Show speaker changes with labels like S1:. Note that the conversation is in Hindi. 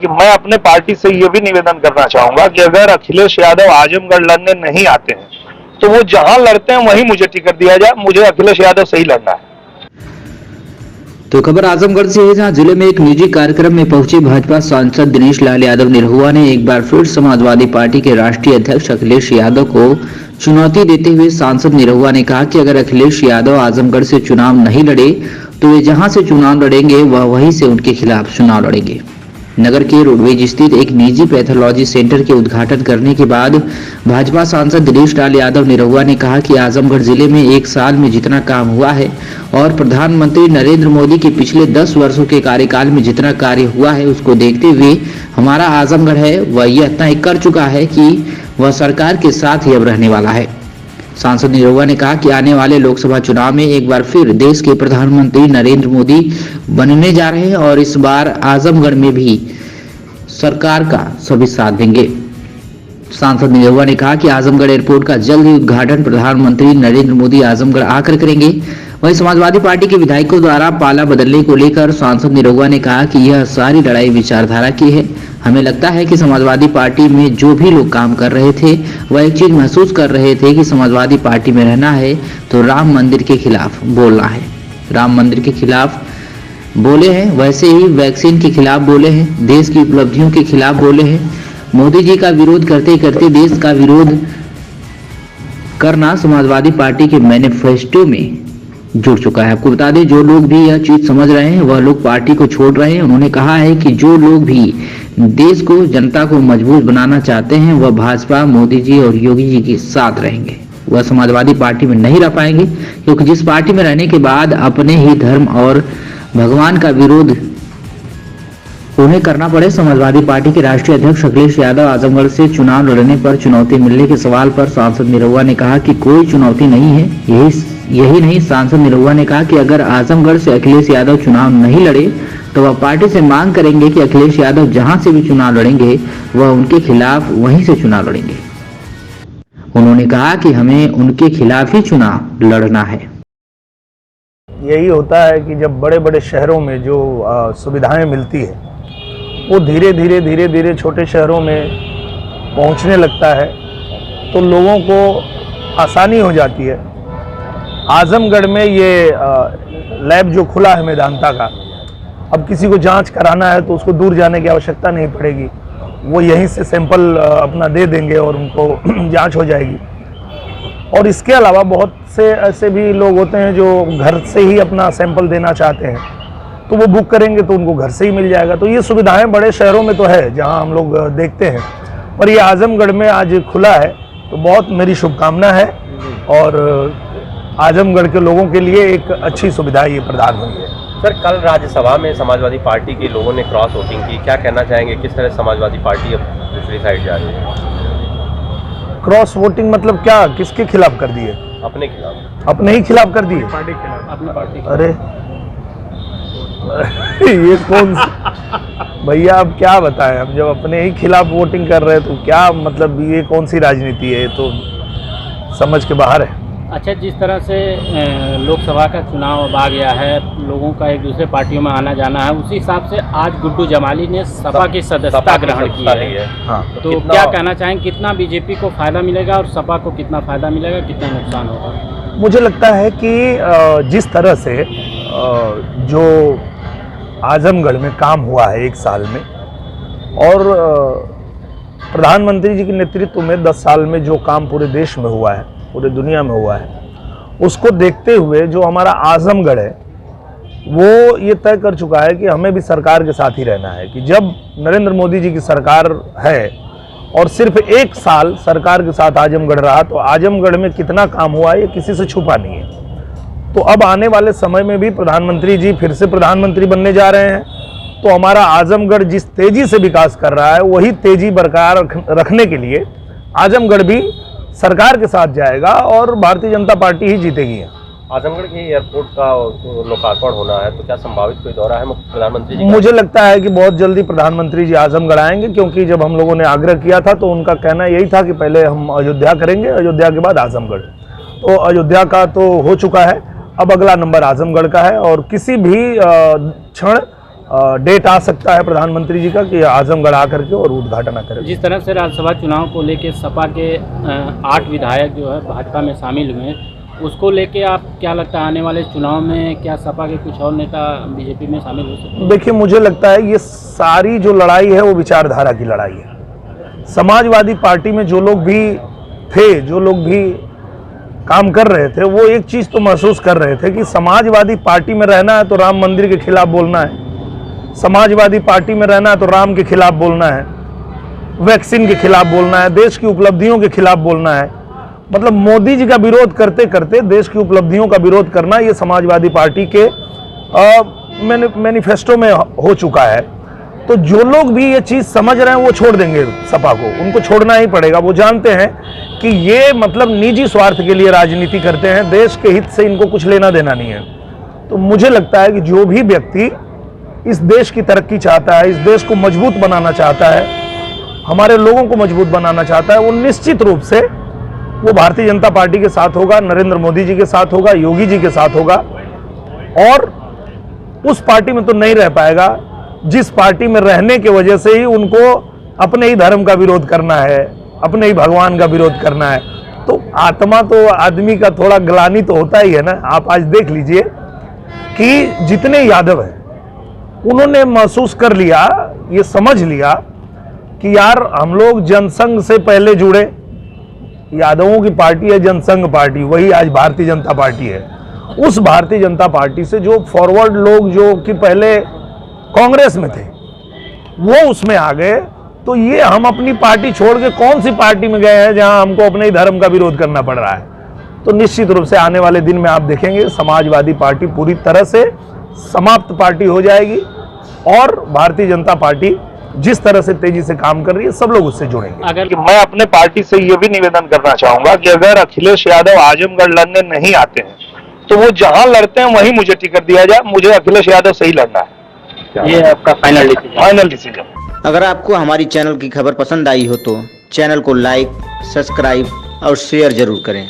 S1: कि मैं अपने पार्टी से ये भी निवेदन करना चाहूंगा कि अगर अखिलेश यादव आजमगढ़ लड़ने नहीं आते हैं तो वो जहां लड़ते हैं वहीं मुझे टिकट दिया जाए। मुझे अखिलेश यादव से ही लड़ना है।
S2: तो खबर आजमगढ़ से है, जहां जिले में एक निजी कार्यक्रम में पहुंचे भाजपा सांसद दिनेश लाल यादव निरहुआ ने एक बार फिर समाजवादी पार्टी के राष्ट्रीय अध्यक्ष अखिलेश यादव को चुनौती देते हुए सांसद निरहुआ ने कहा कि अगर अखिलेश यादव आजमगढ़ से चुनाव नहीं लड़े तो वे जहां से चुनाव लड़ेंगे वह वहीं से उनके खिलाफ चुनाव लड़ेंगे। नगर के रोडवेज स्थित एक निजी पैथोलॉजी सेंटर के उद्घाटन करने के बाद भाजपा सांसद दिनेश लाल यादव निरहुआ ने कहा कि आजमगढ़ जिले में एक साल में जितना काम हुआ है और प्रधानमंत्री नरेंद्र मोदी के पिछले 10 वर्षों के कार्यकाल में जितना कार्य हुआ है उसको देखते हुए हमारा आजमगढ़ है वह यह तय कर चुका है कि वह सरकार के साथ ही अब रहने वाला है। सांसद निरहुआ ने कहा कि आने वाले लोकसभा चुनाव में एक बार फिर देश के प्रधानमंत्री नरेंद्र मोदी बनने जा रहे हैं और इस बार आजमगढ़ में भी सरकार का सभी साथ देंगे। सांसद निरहुआ ने कहा कि आजमगढ़ एयरपोर्ट का जल्द ही उद्घाटन प्रधानमंत्री नरेंद्र मोदी आजमगढ़ आकर करेंगे। वहीं समाजवादी पार्टी के विधायकों द्वारा पाला बदलने को लेकर सांसद निरहुआ ने कहा कि यह सारी लड़ाई विचारधारा की है। हमें लगता है कि समाजवादी पार्टी में जो भी लोग काम कर रहे थे वह एक चीज महसूस कर रहे थे कि समाजवादी पार्टी में रहना है तो राम मंदिर के खिलाफ बोलना है। राम मंदिर के खिलाफ बोले हैं, वैसे ही वैक्सीन के खिलाफ बोले हैं, देश की उपलब्धियों के खिलाफ बोले हैं। मोदी जी का विरोध करते करते देश का विरोध करना समाजवादी पार्टी के मैनिफेस्टो में जुड़ चुका है। आपको बता दें, जो लोग भी यह चीज समझ रहे हैं वह लोग पार्टी को छोड़ रहे हैं। उन्होंने कहा है कि जो लोग भी देश को, जनता को मजबूत बनाना चाहते हैं वह भाजपा, मोदी जी और योगी जी के साथ रहेंगे। वह समाजवादी पार्टी में नहीं रह पाएंगे, क्योंकि जिस पार्टी में रहने के बाद अपने ही धर्म और भगवान का विरोध उन्हें करना पड़े। समाजवादी पार्टी के राष्ट्रीय अध्यक्ष अखिलेश यादव आजमगढ़ से चुनाव लड़ने पर चुनौती मिलने के सवाल पर सांसद निरहुआ ने कहा कि कोई चुनौती नहीं है। यही नहीं, सांसद निरहुआ ने कहा कि अगर आजमगढ़ से अखिलेश यादव चुनाव नहीं लड़े तो वह पार्टी से मांग करेंगे कि अखिलेश यादव जहां से भी चुनाव लड़ेंगे वह उनके खिलाफ वहीं से चुनाव लड़ेंगे। उन्होंने कहा कि हमें उनके खिलाफ ही चुनाव लड़ना है।
S1: यही होता है कि जब बड़े बड़े शहरों में जो सुविधाएं मिलती है वो धीरे धीरे छोटे शहरों में पहुंचने लगता है तो लोगों को आसानी हो जाती है। आजमगढ़ में ये लैब जो खुला है मेदांता का, अब किसी को जांच कराना है तो उसको दूर जाने की आवश्यकता नहीं पड़ेगी। वो यहीं से सैंपल अपना दे देंगे और उनको जांच हो जाएगी। और इसके अलावा बहुत से ऐसे भी लोग होते हैं जो घर से ही अपना सैंपल देना चाहते हैं, तो वो बुक करेंगे तो उनको घर से ही मिल जाएगा। तो ये सुविधाएं बड़े शहरों में तो है जहां हम लोग देखते हैं, पर ये आजमगढ़ में आज खुला है तो बहुत मेरी शुभकामना है और आजमगढ़ के लोगों के लिए एक अच्छी सुविधा ये प्रदान हुई है।
S3: सर, कल राज्यसभा में समाजवादी पार्टी के लोगों ने क्रॉस वोटिंग की, क्या कहना चाहेंगे, किस तरह समाजवादी पार्टी अब दूसरी साइड जा रही है?
S1: क्रॉस वोटिंग मतलब क्या, किसके खिलाफ कर दिए?
S3: अपने खिलाफ।
S1: अपने ही खिलाफ कर दिए?
S3: पार्टी के खिलाफ। अपनी पार्टी।
S1: अरे ये कौन भैया, अब क्या बताएं, हम जब अपने ही खिलाफ वोटिंग कर रहे हैं तो क्या मतलब, ये कौन सी राजनीति है? ये तो समझ के बाहर है।
S4: अच्छा, जिस तरह से लोकसभा का चुनाव अब आ गया है, लोगों का एक दूसरे पार्टियों में आना जाना है, उसी हिसाब से आज गुड्डू जमाली ने सपा की सदस्यता ग्रहण की है।
S1: हाँ।
S4: तो क्या कहना चाहेंगे, कितना बीजेपी को फायदा मिलेगा और सपा को कितना फायदा मिलेगा, कितना नुकसान होगा?
S1: मुझे लगता है कि जिस तरह से जो आजमगढ़ में काम हुआ है एक साल में, और प्रधानमंत्री जी के नेतृत्व में 10 साल में जो काम पूरे देश में हुआ है, पूरे दुनिया में हुआ है, उसको देखते हुए जो हमारा आजमगढ़ है वो ये तय कर चुका है कि हमें भी सरकार के साथ ही रहना है। कि जब नरेंद्र मोदी जी की सरकार है और सिर्फ एक साल सरकार के साथ आजमगढ़ रहा, तो आजमगढ़ में कितना काम हुआ ये किसी से छुपा नहीं है। तो अब आने वाले समय में भी प्रधानमंत्री जी फिर से प्रधानमंत्री बनने जा रहे हैं, तो हमारा आजमगढ़ जिस तेजी से विकास कर रहा है वही तेजी बरकरार रखने के लिए आजमगढ़ भी सरकार के साथ जाएगा और भारतीय जनता पार्टी ही जीतेगी।
S3: आजमगढ़ के एयरपोर्ट का लोकार्पण होना है, तो क्या संभावित कोई दौरा है प्रधानमंत्री जी?
S1: मुझे लगता है कि बहुत जल्दी प्रधानमंत्री जी आजमगढ़ आएंगे, क्योंकि जब हम लोगों ने आग्रह किया था तो उनका कहना यही था कि पहले हम अयोध्या करेंगे, अयोध्या के बाद आजमगढ़। तो अयोध्या का तो हो चुका है, अब अगला नंबर आजमगढ़ का है और किसी भी क्षण डेट आ सकता है प्रधानमंत्री जी का कि आजमगढ़ आकर के और उद्घाटन करें।
S4: जिस तरह से राज्यसभा चुनाव को लेके सपा के 8 विधायक जो है भाजपा में शामिल हुए, उसको लेके आप क्या लगता है आने वाले चुनाव में क्या सपा के कुछ और नेता बीजेपी में शामिल हो सकते हैं?
S1: देखिए, मुझे लगता है ये सारी जो लड़ाई है वो विचारधारा की लड़ाई है। समाजवादी पार्टी में जो लोग भी थे, जो लोग भी काम कर रहे थे, वो एक चीज तो महसूस कर रहे थे कि समाजवादी पार्टी में रहना है तो राम मंदिर के खिलाफ बोलना है, समाजवादी पार्टी में रहना है तो राम के खिलाफ बोलना है, वैक्सीन के खिलाफ बोलना है, देश की उपलब्धियों के खिलाफ बोलना है। मतलब मोदी जी का विरोध करते करते देश की उपलब्धियों का विरोध करना ये समाजवादी पार्टी के मैनिफेस्टो में हो चुका है। तो जो लोग भी ये चीज समझ रहे हैं वो छोड़ देंगे सपा को, उनको छोड़ना ही पड़ेगा। वो जानते हैं कि ये मतलब निजी स्वार्थ के लिए राजनीति करते हैं, देश के हित से इनको कुछ लेना देना नहीं है। तो मुझे लगता है कि जो भी व्यक्ति इस देश की तरक्की चाहता है, इस देश को मजबूत बनाना चाहता है, हमारे लोगों को मजबूत बनाना चाहता है, वो निश्चित रूप से वो भारतीय जनता पार्टी के साथ होगा, नरेंद्र मोदी जी के साथ होगा, योगी जी के साथ होगा। और उस पार्टी में तो नहीं रह पाएगा जिस पार्टी में रहने की वजह से ही उनको अपने ही धर्म का विरोध करना है, अपने ही भगवान का विरोध करना है। तो आत्मा तो आदमी का थोड़ा ग्लानि तो होता ही है ना। आप आज देख लीजिए कि जितने यादव हैं उन्होंने महसूस कर लिया, ये समझ लिया कि यार हम लोग जनसंघ से पहले जुड़े, यादवों की पार्टी है जनसंघ पार्टी, वही आज भारतीय जनता पार्टी है। उस भारतीय जनता पार्टी से जो फॉरवर्ड लोग जो कि पहले कांग्रेस में थे वो उसमें आ गए, तो ये हम अपनी पार्टी छोड़ के कौन सी पार्टी में गए हैं जहां हमको अपने ही धर्म का विरोध करना पड़ रहा है। तो निश्चित रूप से आने वाले दिन में आप देखेंगे समाजवादी पार्टी पूरी तरह से समाप्त पार्टी हो जाएगी और भारतीय जनता पार्टी जिस तरह से तेजी से काम कर रही है सब लोग उससे जुड़ेंगे।
S4: अगर
S1: कि मैं अपने पार्टी से ये भी निवेदन करना चाहूंगा कि अगर अखिलेश यादव आजमगढ़ लड़ने नहीं आते हैं तो वो जहां लड़ते हैं वहीं मुझे टिकट दिया जाए, मुझे अखिलेश यादव से ही लड़ना है।
S4: ये आपका
S1: फाइनल डिसीजन।
S2: अगर आपको हमारी चैनल की खबर पसंद आई हो तो चैनल को लाइक, सब्सक्राइब और शेयर जरूर करें।